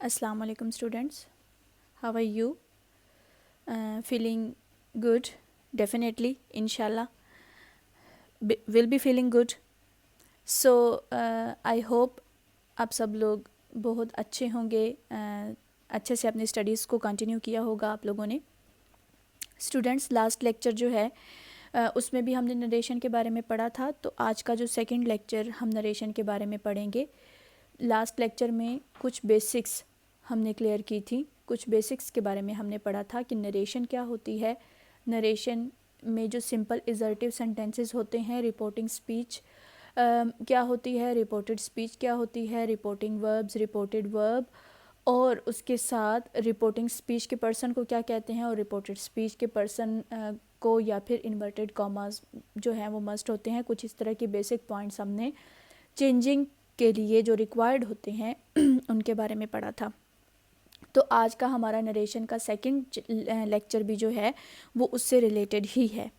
Assalamu alaikum students. How are you? Feeling good? Definitely, inshallah. Will be feeling good. So I hope आप सब लोग बहुत अच्छे होंगे, अच्छे से अपनी स्टडीज़ को कंटिन्यू किया होगा आप लोगों ने। स्टूडेंट्स, लास्ट लेक्चर जो है उसमें भी हमने नरेशन के बारे में पढ़ा था, तो आज का जो सेकंड लेक्चर हम नरेशन के बारे में पढ़ेंगे। लास्ट लेक्चर में कुछ बेसिक्स हमने क्लियर की थी, कुछ बेसिक्स के बारे में हमने पढ़ा था कि नरेशन क्या होती है। नरेशन में जो सिंपल इजर्टिव सेंटेंसेस होते हैं, रिपोर्टिंग स्पीच क्या होती है, रिपोर्टेड स्पीच क्या होती है, रिपोर्टिंग वर्ब्स, रिपोर्टेड वर्ब, और उसके साथ रिपोर्टिंग स्पीच के पर्सन को क्या कहते हैं और रिपोर्टेड स्पीच के पर्सन को या फिर इन्वर्टेड कॉमास जो हैं वो मस्ट होते हैं। कुछ इस तरह के बेसिक पॉइंट्स हमने चेंजिंग के लिए जो रिक्वायर्ड होते हैं उनके बारे में पढ़ा था। तो आज का हमारा नरेशन का सेकंड लेक्चर भी जो है वो उससे रिलेटेड ही है।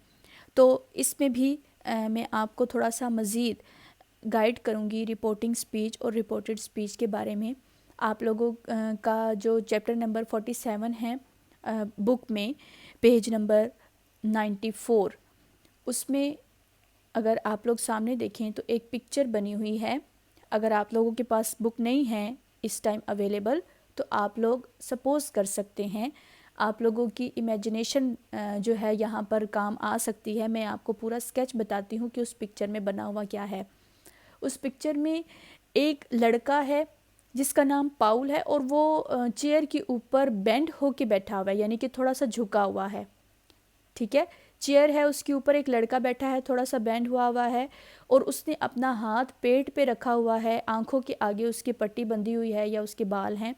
तो इसमें भी मैं आपको थोड़ा सा मज़ीद गाइड करूँगी रिपोर्टिंग स्पीच और रिपोर्टेड स्पीच के बारे में। आप लोगों का जो चैप्टर नंबर 47 है बुक में, पेज नंबर 94, उसमें अगर आप लोग सामने देखें तो एक पिक्चर बनी हुई है। अगर आप लोगों के पास बुक नहीं है इस टाइम अवेलेबल, तो आप लोग सपोज़ कर सकते हैं, आप लोगों की इमेजिनेशन जो है यहाँ पर काम आ सकती है। मैं आपको पूरा स्केच बताती हूँ कि उस पिक्चर में बना हुआ क्या है। उस पिक्चर में एक लड़का है जिसका नाम पाउल है और वो चेयर के ऊपर बेंड होके बैठा हुआ है, यानी कि थोड़ा सा झुका हुआ है। ठीक है, चेयर है, उसके ऊपर एक लड़का बैठा है, थोड़ा सा बेंड हुआ है, और उसने अपना हाथ पेट पे रखा हुआ है, आंखों के आगे उसकी पट्टी बंधी हुई है या उसके बाल हैं।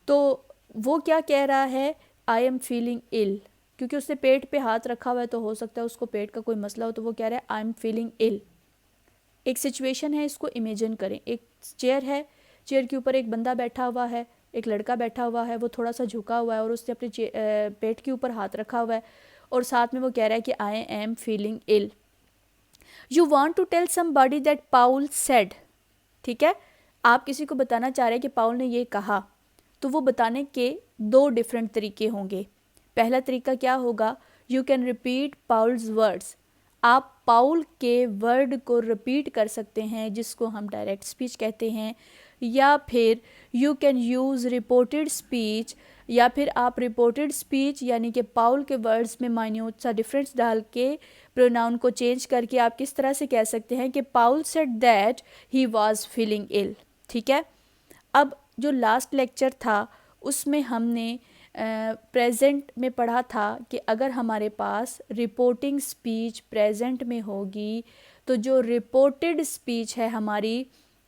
तो वो क्या कह रहा है, आई एम फीलिंग इल, क्योंकि उसने पेट पे हाथ रखा हुआ है तो हो सकता है उसको पेट का कोई मसला हो, तो वो कह रहा है आई एम फीलिंग इल। एक सिचुएशन है, इसको इमेजिन करें। एक चेयर है, चेयर के ऊपर एक बंदा बैठा हुआ है, एक लड़का बैठा हुआ है, वो थोड़ा सा झुका हुआ है और उसने अपने पेट के ऊपर हाथ रखा हुआ है, और साथ में वो कह रहा है कि I am feeling ill. You want to tell somebody that Paul said. ठीक है, आप किसी को बताना चाह रहे हैं कि पाउल ने ये कहा, तो वो बताने के दो डिफरेंट तरीके होंगे। पहला तरीका क्या होगा, यू कैन रिपीट पाउल्स वर्ड्स। आप पाउल के वर्ड को रिपीट कर सकते हैं, जिसको हम डायरेक्ट स्पीच कहते हैं, या फिर you can use reported speech, या फिर आप रिपोर्टेड स्पीच यानी कि पाउल के वर्ड्स में माइन्यूट सा डिफरेंस डाल के प्रोनाउन को चेंज करके आप किस तरह से कह सकते हैं कि Paul said that he was feeling ill. ठीक है, अब जो लास्ट लेक्चर था उसमें हमने प्रेजेंट में पढ़ा था कि अगर हमारे पास रिपोर्टिंग स्पीच प्रेजेंट में होगी तो जो रिपोर्टेड स्पीच है हमारी,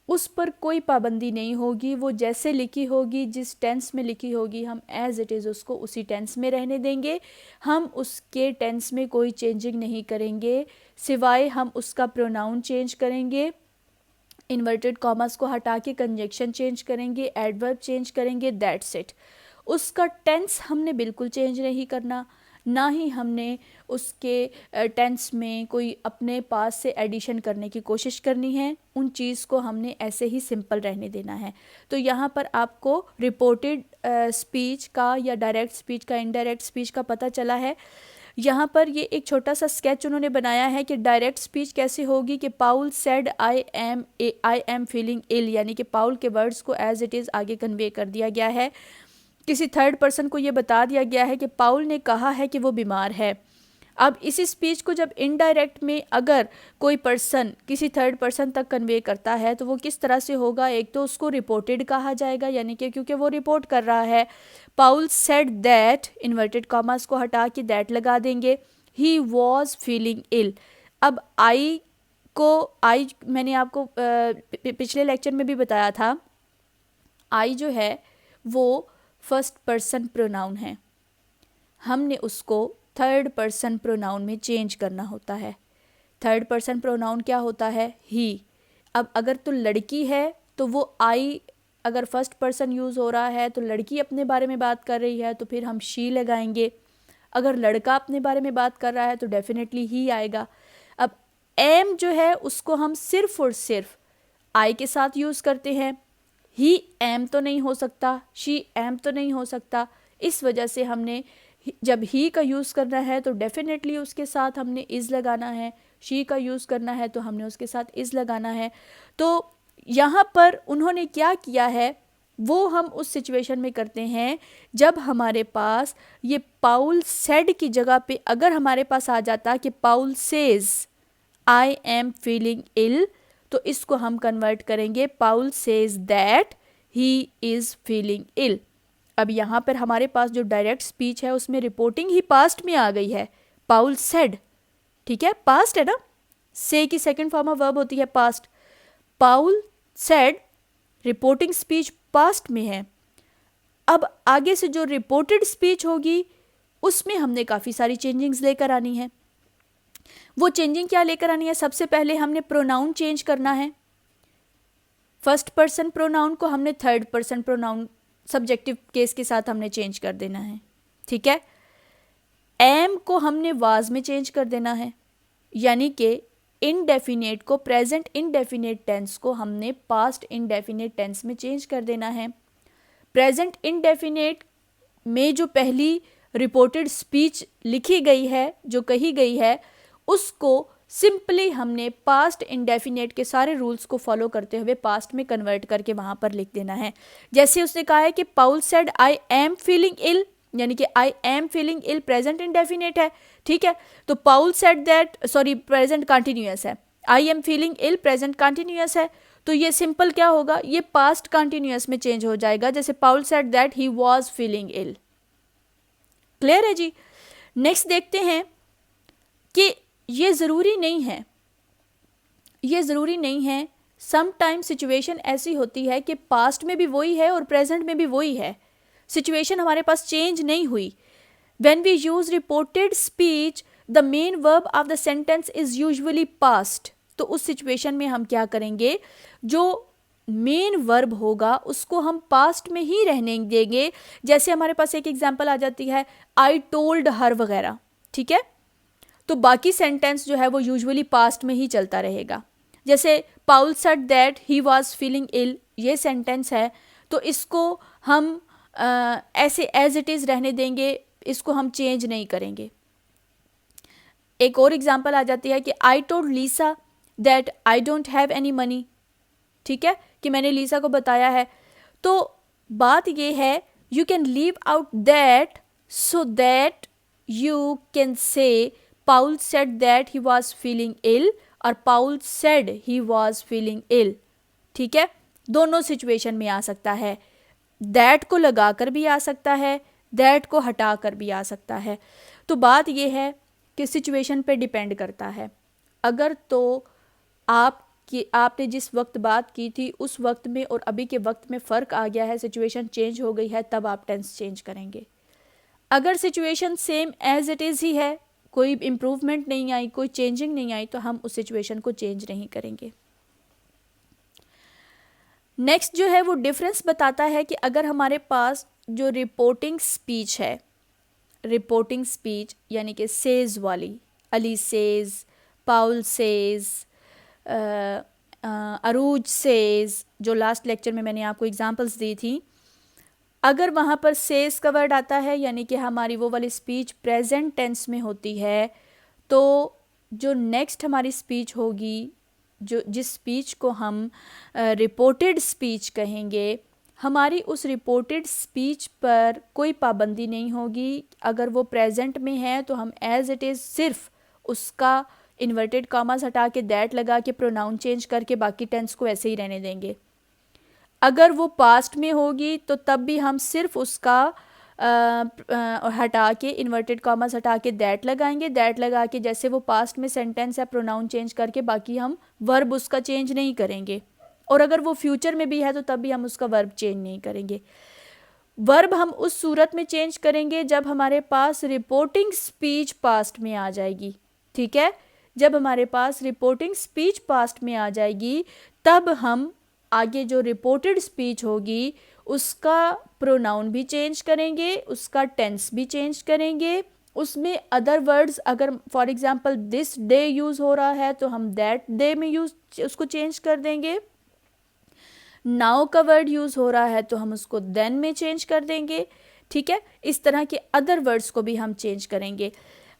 उस पर कोई पाबंदी नहीं होगी। वो जैसे लिखी होगी, जिस टेंस में लिखी होगी, हम एज इट इज़ उसको उसी टेंस में रहने देंगे। हम उसके टेंस में कोई चेंजिंग नहीं करेंगे, सिवाय हम उसका प्रोनाउन चेंज करेंगे, इन्वर्टेड कॉमर्स को हटा के कंजक्शन चेंज करेंगे, एडवर्ब चेंज करेंगे, दैट्स इट। उसका टेंस हमने बिल्कुल चेंज नहीं करना, ना ही हमने उसके टेंस में कोई अपने पास से एडिशन करने की कोशिश करनी है। उन चीज़ को हमने ऐसे ही सिंपल रहने देना है। तो यहाँ पर आपको रिपोर्टेड स्पीच का या डायरेक्ट स्पीच का, इनडायरेक्ट स्पीच का पता चला है। यहाँ पर ये एक छोटा सा स्केच उन्होंने बनाया है कि डायरेक्ट स्पीच कैसे होगी, कि Paul said I am feeling ill, यानी कि पाउल के वर्ड्स को एज इट इज़ आगे कन्वे कर दिया गया है। किसी थर्ड पर्सन को ये बता दिया गया है कि पाउल ने कहा है कि वो बीमार है। अब इसी स्पीच को जब इनडायरेक्ट में अगर कोई पर्सन किसी थर्ड पर्सन तक कन्वे करता है तो वो किस तरह से होगा, एक तो उसको रिपोर्टेड कहा जाएगा, यानी कि क्योंकि वो रिपोर्ट कर रहा है। पाउल सेड दैट, इन्वर्टेड कॉमास को हटा के दैट लगा देंगे, ही वॉज फीलिंग इल। अब आई मैंने आपको पिछले लेक्चर में भी बताया था, आई जो है वो फर्स्ट पर्सन प्रोनाउन है, हमने उसको थर्ड पर्सन प्रोनाउन में चेंज करना होता है। थर्ड पर्सन प्रोनाउन क्या होता है, ही। अब अगर तो लड़की है तो वो आई, अगर फर्स्ट पर्सन यूज़ हो रहा है तो लड़की अपने बारे में बात कर रही है तो फिर हम शी लगाएंगे। अगर लड़का अपने बारे में बात कर रहा है तो डेफिनेटली ही आएगा। अब एम जो है उसको हम सिर्फ और सिर्फ आई के साथ यूज़ करते हैं, ही एम तो नहीं हो सकता, शी एम तो नहीं हो सकता। इस वजह से हमने जब ही का यूज़ करना है तो डेफिनेटली उसके साथ हमने इज़ लगाना है, शी का यूज़ करना है तो हमने उसके साथ इज़ लगाना है। तो यहाँ पर उन्होंने क्या किया है वो हम उस सिचुएशन में करते हैं जब हमारे पास ये पाउल सेड की जगह पे अगर हमारे पास आ जाता कि Paul says I am feeling ill, तो इसको हम कन्वर्ट करेंगे Paul says that he is feeling ill. अब यहाँ पर हमारे पास जो डायरेक्ट स्पीच है उसमें रिपोर्टिंग ही पास्ट में आ गई है, पाउल सेड, ठीक है, पास्ट है ना, से की सेकंड फॉर्म ऑफ वर्ब होती है पास्ट। पाउल सेड रिपोर्टिंग स्पीच पास्ट में है। अब आगे से जो रिपोर्टेड स्पीच होगी उसमें हमने काफ़ी सारी चेंजिंग्स लेकर आनी है। वो चेंजिंग क्या लेकर आनी है? सबसे पहले हमने प्रोनाउन चेंज करना है। फर्स्ट पर्सन प्रोनाउन को हमने third person pronoun subjective case के साथ हमने चेंज कर देना है, ठीक है। एम को हमने वाज में चेंज कर देना है, यानी कि इनडेफिनेट को प्रेजेंट इनडेफिनेट टेंस को हमने पास्ट इनडेफिनेट टेंस में चेंज कर देना है। प्रेजेंट इनडेफिनेट में जो पहली रिपोर्टेड स्पीच लिखी गई है, जो कही गई है, उसको सिंपली हमने पास्ट इंडेफिनेट के सारे रूल्स को फॉलो करते हुए पास्ट में कन्वर्ट करके वहाँ पर लिख देना है। जैसे उसने कहा है कि Paul said I am feeling ill, यानी कि I am feeling ill present indefinite है, ठीक है। तो Paul said that, sorry present continuous है, I am feeling ill present continuous है, तो ये सिंपल क्या होगा, ये पास्ट कंटिन्यूअस में चेंज हो जाएगा। जैसे Paul said that he was feeling ill. Clear है जी। नेक्स्ट देखते हैं कि ये ज़रूरी नहीं है, ये ज़रूरी नहीं है, समटाइम सिचुएशन ऐसी होती है कि पास्ट में भी वही है और प्रेजेंट में भी वही है, सिचुएशन हमारे पास चेंज नहीं हुई। When we use reported speech the main verb of the sentence is usually past, तो उस सिचुएशन में हम क्या करेंगे, जो मेन वर्ब होगा उसको हम पास्ट में ही रहने देंगे। जैसे हमारे पास एक एग्जांपल आ जाती है आई टोल्ड हर वगैरह, ठीक है, तो बाकी सेंटेंस जो है वो यूजुअली पास्ट में ही चलता रहेगा। जैसे Paul said that he was feeling ill, ये सेंटेंस है, तो इसको हम ऐसे एज इट इज़ रहने देंगे, इसको हम चेंज नहीं करेंगे। एक और एग्जांपल आ जाती है कि I told Lisa that I don't have any money, ठीक है, कि मैंने लीसा को बताया है। तो बात ये है, you can leave out that so that you can say Paul said that he was feeling ill और Paul said he was feeling ill, ठीक है, दोनों सिचुएशन में आ सकता है। दैट को लगाकर भी आ सकता है, दैट को हटाकर भी आ सकता है। तो बात यह है कि सिचुएशन पे डिपेंड करता है। अगर तो आपने जिस वक्त बात की थी उस वक्त में और अभी के वक्त में फ़र्क आ गया है, सिचुएशन चेंज हो गई है, तब आप टेंस चेंज करेंगे। अगर situation same as it is ही है, कोई इम्प्रूवमेंट नहीं आई, कोई चेंजिंग नहीं आई, तो हम उस सिचुएशन को चेंज नहीं करेंगे। नेक्स्ट जो है वो डिफरेंस बताता है कि अगर हमारे पास जो रिपोर्टिंग स्पीच है, रिपोर्टिंग स्पीच यानी कि सेज वाली, अली सेज, पाउल सेज, अरूज सेज, जो लास्ट लेक्चर में मैंने आपको एग्जांपल्स दी थी, अगर वहाँ पर सेज का वर्ड आता है यानी कि हमारी वो वाली स्पीच प्रेजेंट टेंस में होती है, तो जो नेक्स्ट हमारी स्पीच होगी, जो जिस स्पीच को हम रिपोर्टेड स्पीच कहेंगे, हमारी उस रिपोर्टेड स्पीच पर कोई पाबंदी नहीं होगी। अगर वो प्रेजेंट में है तो हम एज इट इज़ सिर्फ उसका इन्वर्टेड कॉमास हटा के दैट लगा के प्रोनाउन चेंज करके बाकी टेंस को ऐसे ही रहने देंगे। अगर वो पास्ट में होगी तो तब भी हम सिर्फ उसका हटा के इन्वर्टेड कॉमास हटा के दैट लगाएंगे, दैट लगा के जैसे वो पास्ट में सेंटेंस है प्रोनाउन चेंज करके, बाकी हम वर्ब उसका चेंज नहीं करेंगे। और अगर वो फ्यूचर में भी है तो तब भी हम उसका वर्ब चेंज नहीं करेंगे। वर्ब हम उस सूरत में चेंज करेंगे जब हमारे पास रिपोर्टिंग स्पीच पास्ट में आ जाएगी, ठीक है, जब हमारे पास रिपोर्टिंग स्पीच पास्ट में आ जाएगी तब हम आगे जो रिपोर्टेड स्पीच होगी उसका प्रोनाउन भी चेंज करेंगे, उसका टेंस भी चेंज करेंगे, उसमें अदर वर्ड्स, अगर for example this day use हो रहा है तो हम दैट डे में यूज़ उसको चेंज कर देंगे। नाउ का वर्ड यूज़ हो रहा है तो हम उसको देन में चेंज कर देंगे, ठीक है। इस तरह के अदर वर्ड्स को भी हम चेंज करेंगे।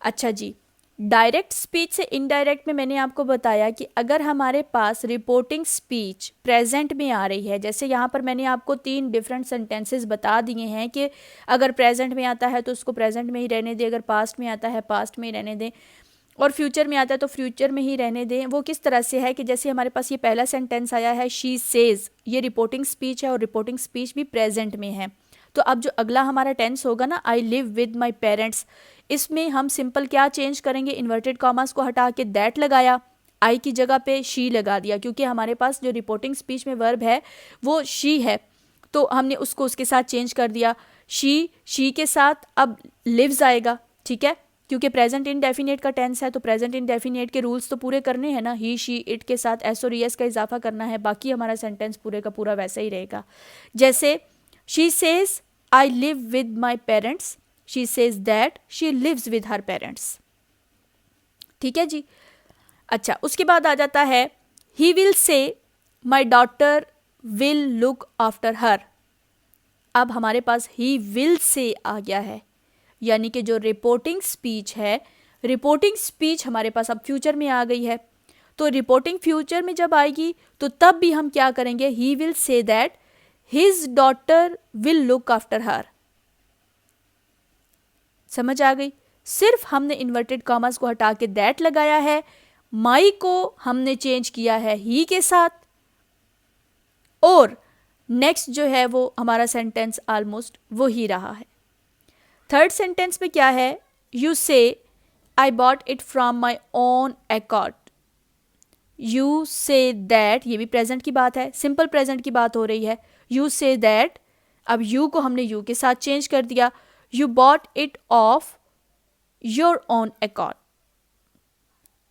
अच्छा जी, डायरेक्ट स्पीच से इनडायरेक्ट में मैंने आपको बताया कि अगर हमारे पास रिपोर्टिंग स्पीच प्रेजेंट में आ रही है, जैसे यहाँ पर मैंने आपको 3 डिफरेंट सेंटेंसेस बता दिए हैं कि अगर प्रेजेंट में आता है तो उसको प्रेजेंट में ही रहने दें, अगर पास्ट में आता है पास्ट में ही रहने दें, और फ्यूचर में आता है तो फ्यूचर में ही रहने दें। वो किस तरह से है कि जैसे हमारे पास ये पहला सेंटेंस आया है शी सेज, ये रिपोर्टिंग स्पीच है और रिपोर्टिंग स्पीच भी प्रेजेंट में है। तो अब जो अगला हमारा टेंस होगा ना, आई लिव विद माई पेरेंट्स, इसमें हम सिंपल क्या चेंज करेंगे, इन्वर्टेड कॉमास को हटा के दैट लगाया, आई की जगह पे शी लगा दिया, क्योंकि हमारे पास जो रिपोर्टिंग स्पीच में वर्ब है वो शी है, तो हमने उसको उसके साथ चेंज कर दिया। शी के साथ अब लिव्स आएगा, ठीक है, क्योंकि प्रेजेंट इंडेफिनिट का टेंस है तो प्रेजेंट इंडेफिनिट के रूल्स तो पूरे करने हैं ना, ही शी इट के साथ एस और एस का इजाफा करना है, बाकी हमारा सेंटेंस पूरे का पूरा वैसा ही रहेगा। जैसे she says I live with my parents, she says that she lives with her parents, ठीक है जी। अच्छा, उसके बाद आ जाता है he will say my daughter will look after her. अब हमारे पास ही विल से आ गया है, यानी कि जो रिपोर्टिंग स्पीच है, रिपोर्टिंग स्पीच हमारे पास अब फ्यूचर में आ गई है। तो रिपोर्टिंग फ्यूचर में जब आएगी तो तब भी हम क्या करेंगे, he will say that his daughter will look after her. समझ आ गई? सिर्फ हमने इन्वर्टेड कॉमास को हटा के दैट लगाया है, माई को हमने चेंज किया है ही के साथ, और नेक्स्ट जो है वो हमारा सेंटेंस ऑलमोस्ट वो ही रहा है। थर्ड सेंटेंस में क्या है, यू से I bought it from my own accord, you say that, ये भी प्रेजेंट की बात है, सिंपल प्रेजेंट की बात हो रही है। यू से दैट, अब यू को हमने यू के साथ चेंज कर दिया, you bought it of your own accord,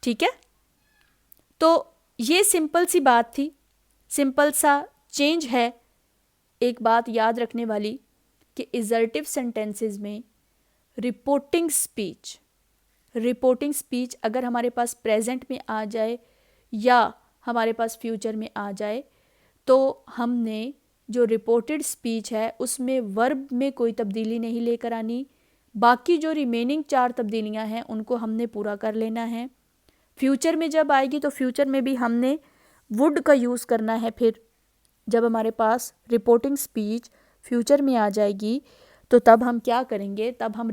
ठीक है। तो ये सिंपल सी बात थी, सिंपल सा चेंज है। एक बात याद रखने वाली कि इजर्टिव सेंटेंसेस में रिपोर्टिंग स्पीच अगर हमारे पास प्रेजेंट में आ जाए या हमारे पास फ्यूचर में आ जाए तो हमने जो रिपोर्टेड स्पीच है उसमें वर्ब में कोई तब्दीली नहीं लेकर आनी, बाकी जो रिमेनिंग 4 तब्दीलियां हैं उनको हमने पूरा कर लेना है। फ्यूचर में जब आएगी तो फ्यूचर में भी हमने वुड का यूज़ करना है। फिर जब हमारे पास रिपोर्टिंग स्पीच फ्यूचर में आ जाएगी तो तब हम क्या करेंगे, तब हम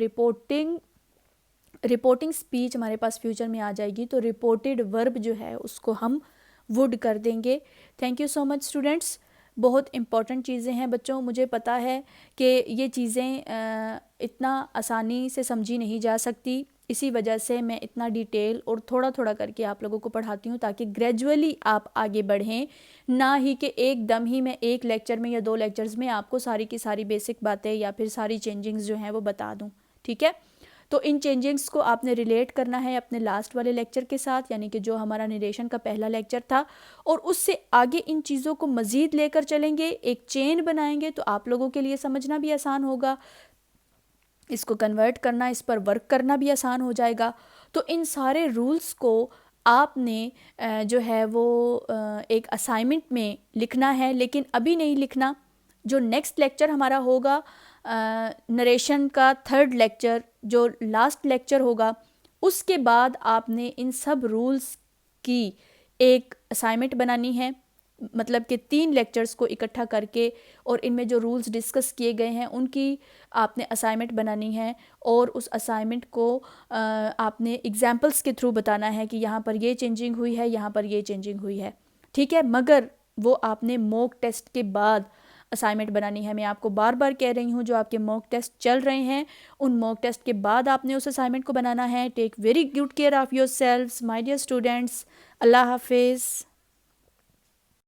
रिपोर्टिंग स्पीच हमारे पास फ्यूचर में आ जाएगी तो रिपोर्टेड वर्ब जो है उसको हम वुड कर देंगे। Thank you so much students, बहुत इंपॉर्टेंट चीज़ें हैं बच्चों। मुझे पता है कि ये चीज़ें इतना आसानी से समझी नहीं जा सकती, इसी वजह से मैं इतना डिटेल और थोड़ा थोड़ा करके आप लोगों को पढ़ाती हूँ ताकि ग्रेजुअली आप आगे बढ़ें, ना ही कि एकदम ही मैं एक लेक्चर में या 2 लेक्चर्स में आपको सारी की सारी बेसिक बातें या फिर सारी चेंजिंग्स जो हैं वो बता दूँ, ठीक है। तो इन चेंजिंग्स को आपने रिलेट करना है अपने लास्ट वाले लेक्चर के साथ, यानी कि जो हमारा नरेशन का पहला लेक्चर था, और उससे आगे इन चीज़ों को मज़ीद लेकर चलेंगे, एक चेन बनाएंगे तो आप लोगों के लिए समझना भी आसान होगा, इसको कन्वर्ट करना, इस पर वर्क करना भी आसान हो जाएगा। तो इन सारे रूल्स को आपने जो है वो एक असाइनमेंट में लिखना है, लेकिन अभी नहीं लिखना। जो नेक्स्ट लेक्चर हमारा होगा नरेशन का 3rd लेक्चर, जो लास्ट लेक्चर होगा, उसके बाद आपने इन सब रूल्स की एक असाइनमेंट बनानी है, मतलब कि 3 लेक्चर्स को इकट्ठा करके और इनमें जो रूल्स डिस्कस किए गए हैं उनकी आपने असाइनमेंट बनानी है, और उस असाइनमेंट को आपने एग्जाम्पल्स के थ्रू बताना है कि यहाँ पर ये चेंजिंग हुई है, यहाँ पर ये चेंजिंग हुई है, ठीक है। मगर वो आपने मॉक टेस्ट के बाद असाइनमेंट बनानी है। मैं आपको बार बार कह रही हूँ, जो आपके मॉक टेस्ट चल रहे हैं उन मॉक टेस्ट के बाद आपने उस असाइनमेंट को बनाना है। Take very good care of yourselves my dear students. अल्लाह हाफिज़।